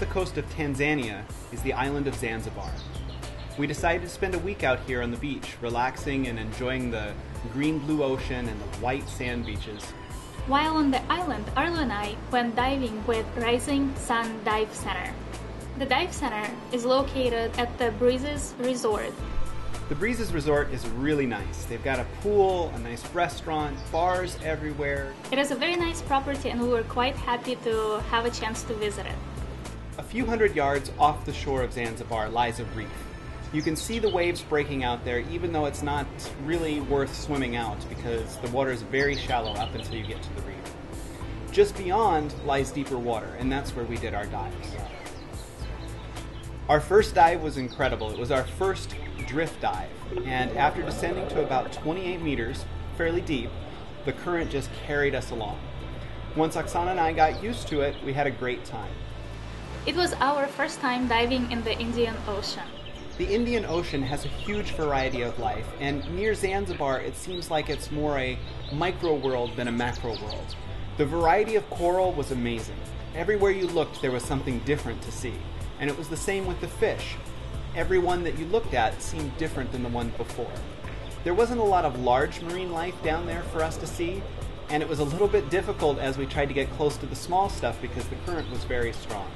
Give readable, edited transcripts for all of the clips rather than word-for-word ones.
coast of Tanzania is the island of Zanzibar. We decided to spend a week out here on the beach, relaxing and enjoying the green-blue ocean and the white sand beaches. While on the island, Arlo and I went diving with Rising Sun Dive Center. The dive center is located at the Breezes Resort. The Breezes Resort is really nice. They've got a pool, a nice restaurant, bars everywhere. It is a very nice property and we were quite happy to have a chance to visit it. A few hundred yards off the shore of Zanzibar lies a reef. You can see the waves breaking out there even though it's not really worth swimming out because the water is very shallow up until you get to the reef. Just beyond lies deeper water, and that's where we did our dives. Our first dive was incredible. It was our first drift dive, and after descending to about 28 meters, fairly deep, the current just carried us along. Once Oksana and I got used to it, we had a great time. It was our first time diving in the Indian Ocean. The Indian Ocean has a huge variety of life, and near Zanzibar it seems like it's more a micro world than a macro world. The variety of coral was amazing. Everywhere you looked there was something different to see, and it was the same with the fish. Every one that you looked at seemed different than the one before. There wasn't a lot of large marine life down there for us to see, and it was a little bit difficult as we tried to get close to the small stuff because the current was very strong.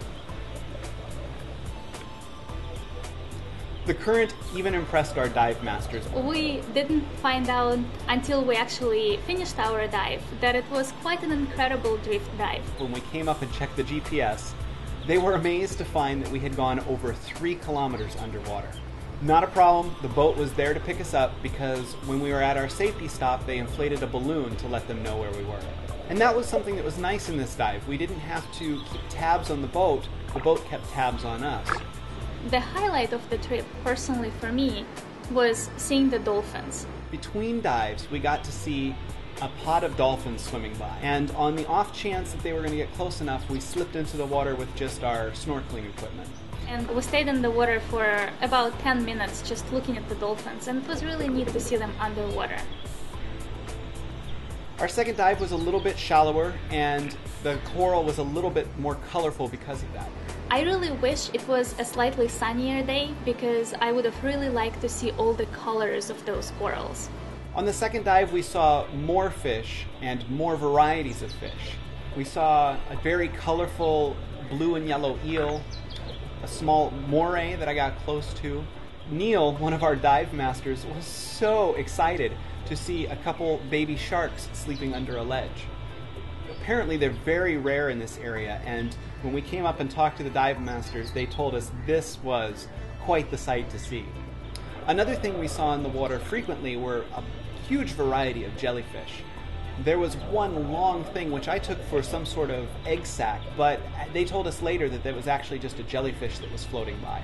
The current even impressed our dive masters. We didn't find out until we actually finished our dive that it was quite an incredible drift dive. When we came up and checked the GPS, they were amazed to find that we had gone over 3 kilometers underwater. Not a problem, the boat was there to pick us up because when we were at our safety stop, they inflated a balloon to let them know where we were. And that was something that was nice in this dive. We didn't have to keep tabs on the boat kept tabs on us. The highlight of the trip, personally for me, was seeing the dolphins. Between dives, we got to see a pod of dolphins swimming by. And on the off chance that they were going to get close enough, we slipped into the water with just our snorkeling equipment. And we stayed in the water for about 10 minutes just looking at the dolphins, and it was really neat to see them underwater. Our second dive was a little bit shallower, and the coral was a little bit more colorful because of that. I really wish it was a slightly sunnier day because I would have really liked to see all the colors of those corals. On the second dive, we saw more fish and more varieties of fish. We saw a very colorful blue and yellow eel, a small moray that I got close to. Neil, one of our dive masters, was so excited to see a couple baby sharks sleeping under a ledge. Apparently they're very rare in this area, and when we came up and talked to the dive masters, they told us this was quite the sight to see. Another thing we saw in the water frequently were a huge variety of jellyfish. There was one long thing which I took for some sort of egg sac, but they told us later that it was actually just a jellyfish that was floating by.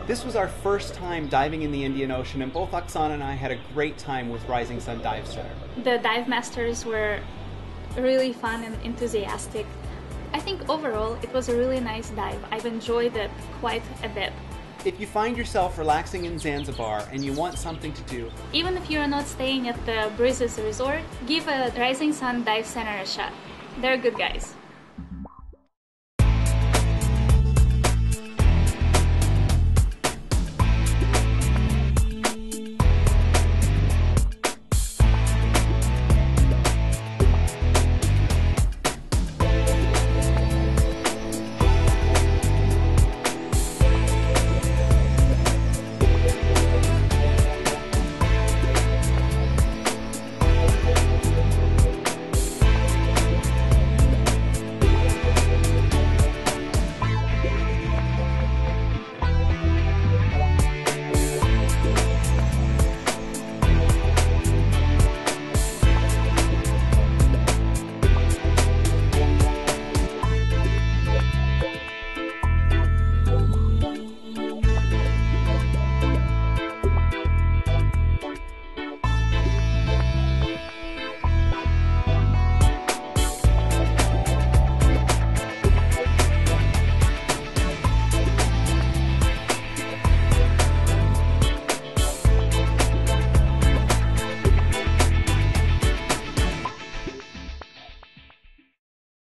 This was our first time diving in the Indian Ocean, and both Oksana and I had a great time with Rising Sun Dive Center. The dive masters were really fun and enthusiastic. I think overall it was a really nice dive. I've enjoyed it quite a bit. If you find yourself relaxing in Zanzibar and you want something to do, even if you're not staying at the Breezes Resort, give a Rising Sun Dive Center a shot. They're good guys.